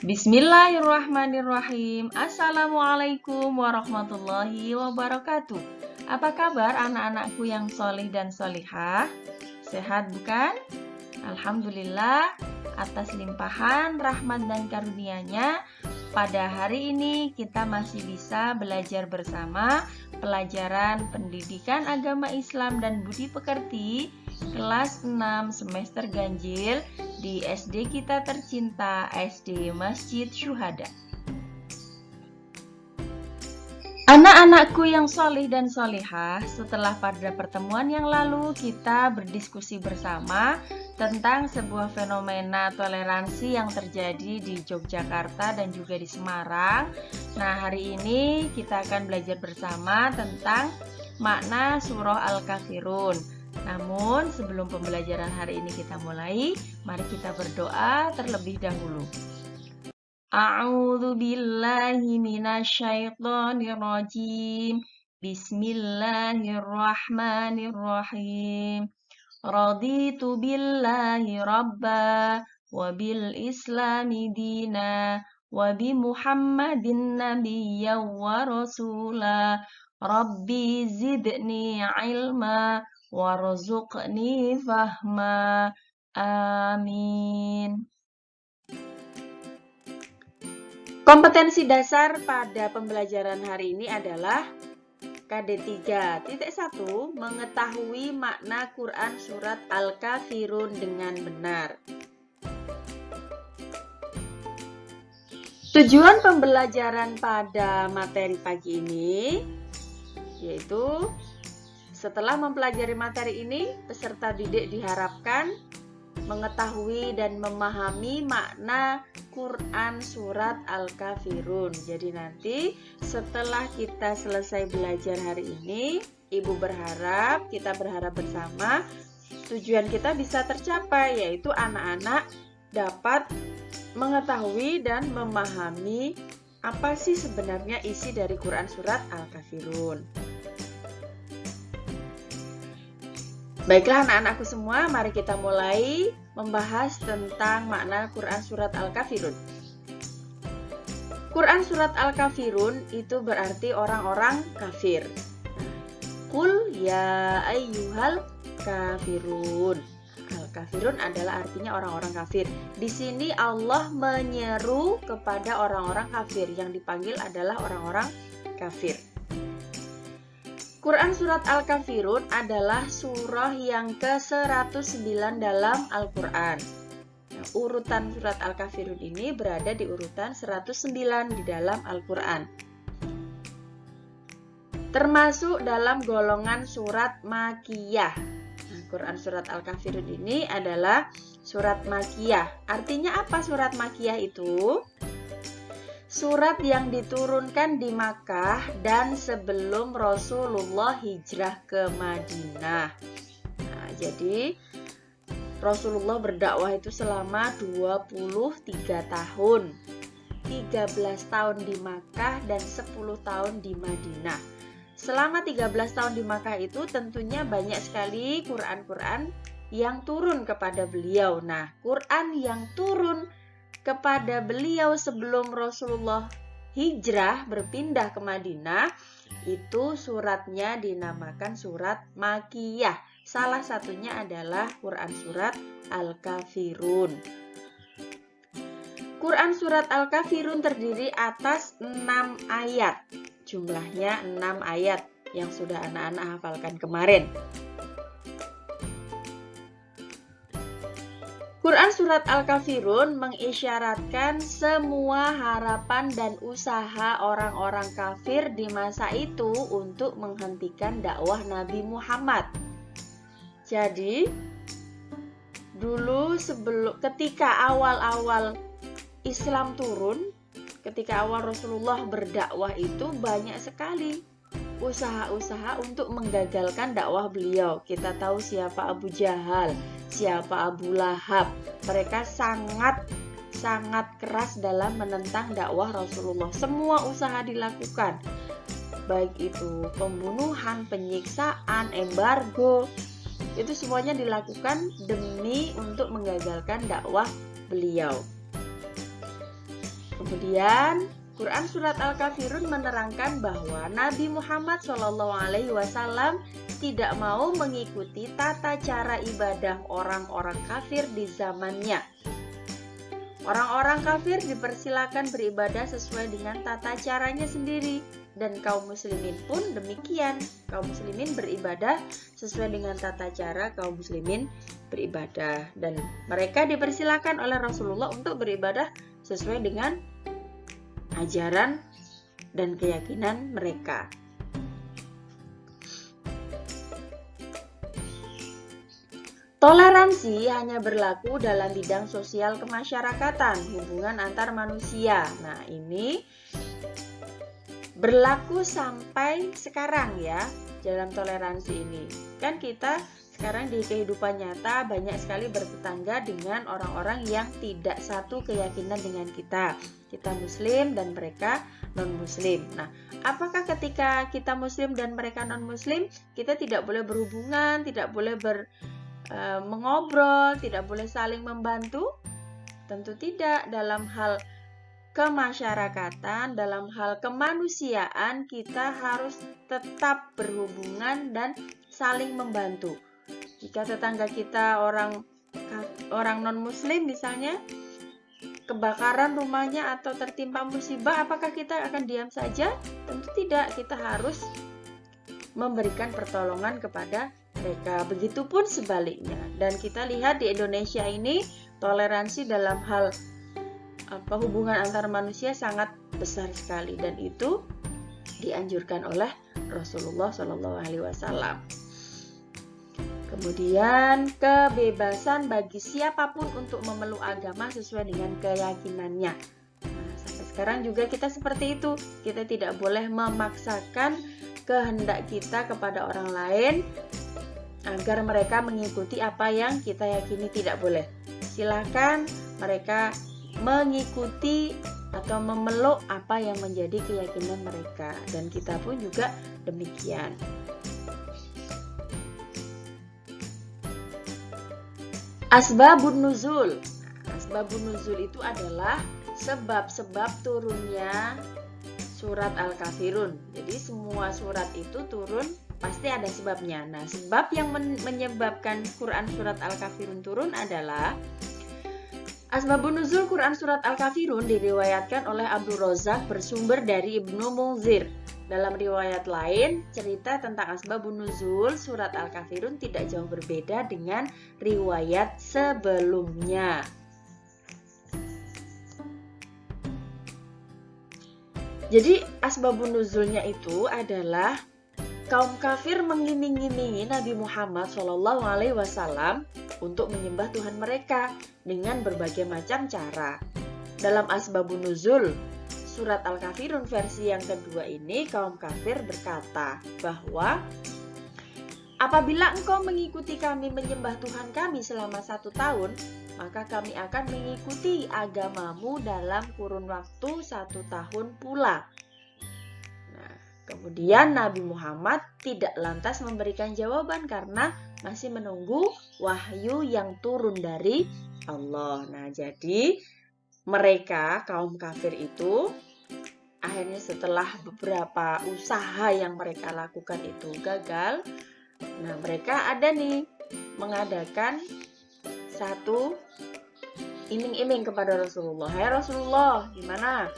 Bismillahirrahmanirrahim. Assalamualaikum warahmatullahi wabarakatuh. Apa kabar anak-anakku yang solih dan solihah? Sehat bukan? Alhamdulillah atas limpahan rahmat dan karunia-Nya. Pada hari ini kita masih bisa belajar bersama pelajaran Pendidikan Agama Islam dan Budi Pekerti kelas 6 semester ganjil di SD kita tercinta, SD Masjid Syuhada. Anak-anakku yang solih dan solihah, setelah pada pertemuan yang lalu kita berdiskusi bersama tentang sebuah fenomena toleransi yang terjadi di Yogyakarta dan juga di Semarang. Nah, hari ini kita akan belajar bersama tentang makna surah Al-Kafirun. Namun, sebelum pembelajaran hari ini kita mulai, mari kita berdoa terlebih dahulu. A'udzu billahi minasyaitonir rajim. Bismillahirrahmanirrahim. Raditu billahi rabba wa bil islami dina wa bi Muhammadin nabiyyan wa rasula. Rabbi zidni ilma warzuqni fahma. Amin. Kompetensi dasar pada pembelajaran hari ini adalah KD 3.1 mengetahui makna Quran surat Al-Kafirun dengan benar. Tujuan pembelajaran pada materi pagi ini yaitu setelah mempelajari materi ini, peserta didik diharapkan mengetahui dan memahami makna Quran surat Al-Kafirun. Jadi nanti setelah kita selesai belajar hari ini, Ibu berharap, kita berharap bersama tujuan kita bisa tercapai, yaitu anak-anak dapat mengetahui dan memahami apa sih sebenarnya isi dari Quran surat Al-Kafirun. Baiklah anak-anakku semua, mari kita mulai membahas tentang makna Quran surat Al-Kafirun. Quran surat Al-Kafirun itu berarti orang-orang kafir. Qul ya ayyuhal kafirun. Al-Kafirun adalah artinya orang-orang kafir. Di sini Allah menyeru kepada orang-orang kafir, yang dipanggil adalah orang-orang kafir. Quran surat Al-Kafirun adalah surah yang ke-109 dalam Al-Quran. Nah, urutan surat Al-Kafirun ini berada di urutan 109 di dalam Al-Quran. Termasuk dalam golongan surat Makkiyah. Nah, Quran surat Al-Kafirun ini adalah surat Makkiyah. Artinya apa surat Makkiyah itu? Surat yang diturunkan di Makkah dan sebelum Rasulullah hijrah ke Madinah. Nah, jadi Rasulullah berdakwah itu selama 23 tahun. 13 tahun di Makkah dan 10 tahun di Madinah. Selama 13 tahun di Makkah itu tentunya banyak sekali Quran-Quran yang turun kepada beliau. Nah, Quran yang turun kepada beliau sebelum Rasulullah hijrah berpindah ke Madinah, itu suratnya dinamakan surat Makkiyah. Salah satunya adalah Quran surat Al-Kafirun. Quran surat Al-Kafirun terdiri atas 6 ayat. Jumlahnya 6 ayat yang sudah anak-anak hafalkan kemarin. Quran surat Al-Kafirun mengisyaratkan semua harapan dan usaha orang-orang kafir di masa itu untuk menghentikan dakwah Nabi Muhammad. Jadi, dulu ketika awal-awal Islam turun, ketika awal Rasulullah berdakwah itu banyak sekali usaha-usaha untuk menggagalkan dakwah beliau. Kita tahu siapa Abu Jahal, siapa Abu Lahab. Mereka sangat keras dalam menentang dakwah Rasulullah. Semua usaha dilakukan, baik itu pembunuhan, penyiksaan, embargo. Itu semuanya dilakukan demi untuk menggagalkan dakwah beliau. Kemudian Quran Surat Al-Kafirun menerangkan bahwa Nabi Muhammad SAW tidak mau mengikuti tata cara ibadah orang-orang kafir di zamannya. Orang-orang kafir dipersilakan beribadah sesuai dengan tata caranya sendiri, dan kaum muslimin pun demikian. Kaum muslimin beribadah sesuai dengan tata cara kaum muslimin beribadah, dan mereka dipersilakan oleh Rasulullah untuk beribadah sesuai dengan ajaran dan keyakinan mereka. Toleransi hanya berlaku dalam bidang sosial kemasyarakatan, hubungan antar manusia. Nah, ini berlaku sampai sekarang ya, dalam toleransi ini. Kan kita sekarang di kehidupan nyata banyak sekali bertetangga dengan orang-orang yang tidak satu keyakinan dengan kita. Kita muslim dan mereka non-muslim. Nah, apakah ketika kita muslim dan mereka non-muslim, kita tidak boleh berhubungan, tidak boleh mengobrol, tidak boleh saling membantu? Tentu tidak. Dalam hal kemasyarakatan, dalam hal kemanusiaan, kita harus tetap berhubungan dan saling membantu. Jika tetangga kita orang non-muslim misalnya, kebakaran rumahnya atau tertimpa musibah, apakah kita akan diam saja? Tentu tidak. Kita harus memberikan pertolongan kepada mereka. Begitupun sebaliknya. Dan kita lihat di Indonesia ini toleransi dalam hal hubungan antar manusia sangat besar sekali, dan itu dianjurkan oleh Rasulullah SAW. Kemudian kebebasan bagi siapapun untuk memeluk agama sesuai dengan keyakinannya. Nah, sampai sekarang juga kita seperti itu. Kita tidak boleh memaksakan kehendak kita kepada orang lain agar mereka mengikuti apa yang kita yakini, tidak boleh. Silakan mereka mengikuti atau memeluk apa yang menjadi keyakinan mereka, dan kita pun juga demikian. Asbabun nuzul. Asbabun nuzul itu adalah sebab-sebab turunnya surat Al-Kafirun. Jadi semua surat itu turun pasti ada sebabnya. Nah, sebab yang menyebabkan Quran Surat Al-Kafirun turun adalah Asbabun nuzul Quran Surat Al-Kafirun diriwayatkan oleh Abdul Razak bersumber dari Ibnu Munzir. Dalam riwayat lain, cerita tentang Asbabun nuzul Surat Al-Kafirun tidak jauh berbeda dengan riwayat sebelumnya. Jadi Asbabun nuzulnya itu adalah kaum kafir mengiming-imingi Nabi Muhammad SAW untuk menyembah Tuhan mereka dengan berbagai macam cara. Dalam Asbabun nuzul Surat Al-Kafirun versi yang kedua ini, kaum kafir berkata bahwa apabila engkau mengikuti kami menyembah Tuhan kami selama 1 tahun, maka kami akan mengikuti agamamu dalam kurun waktu 1 tahun pula. Nah, kemudian Nabi Muhammad tidak lantas memberikan jawaban karena masih menunggu wahyu yang turun dari Allah. Nah, jadi mereka, kaum kafir itu, akhirnya setelah beberapa usaha yang mereka lakukan itu gagal, nah mereka ada nih mengadakan satu iming-iming kepada Rasulullah. Hai Rasulullah, gimana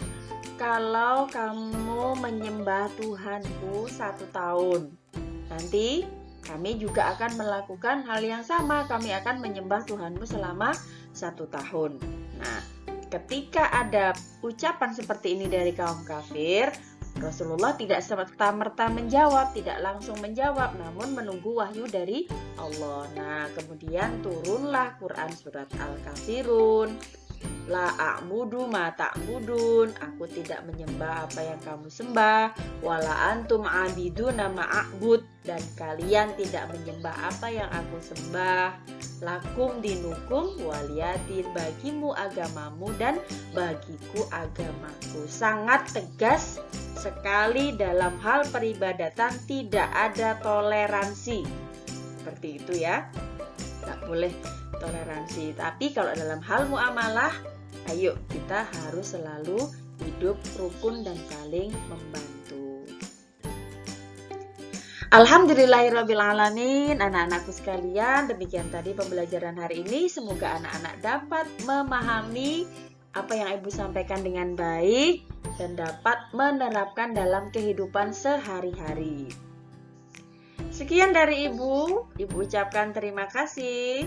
kalau kamu menyembah Tuhanku 1 tahun? Nanti kami juga akan melakukan hal yang sama. Kami akan menyembah Tuhanmu selama 1 tahun. Nah, ketika ada ucapan seperti ini dari kaum kafir, Rasulullah tidak serta-merta menjawab, tidak langsung menjawab, namun menunggu wahyu dari Allah. Nah, kemudian turunlah Quran Surat Al-Kafirun. La a'budu ma ta'budun, aku tidak menyembah apa yang kamu sembah. Wala antum abiduna ma a'bud, dan kalian tidak menyembah apa yang aku sembah. Lakum dinukum waliyatin, bagimu agamamu dan bagiku agamaku. Sangat tegas sekali dalam hal peribadatan, tidak ada toleransi. Seperti itu ya, tak boleh toleransi. Tapi kalau dalam hal muamalah, ayo kita harus selalu hidup rukun dan saling membantu. Alhamdulillahirrabbilalamin, anak-anakku sekalian, demikian tadi pembelajaran hari ini. Semoga anak-anak dapat memahami apa yang Ibu sampaikan dengan baik dan dapat menerapkan dalam kehidupan sehari-hari. Sekian dari Ibu ucapkan terima kasih.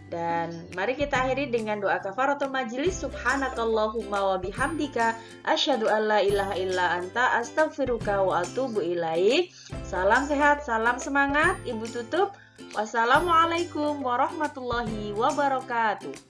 Dan mari kita akhiri dengan doa kafaratul majelis. Subhanakallahumma wa bihamdika asyhadu an la ilaha illa anta astaghfiruka wa atubu ilaik. Salam sehat, salam semangat. Ibu tutup. Wassalamualaikum warahmatullahi wabarakatuh.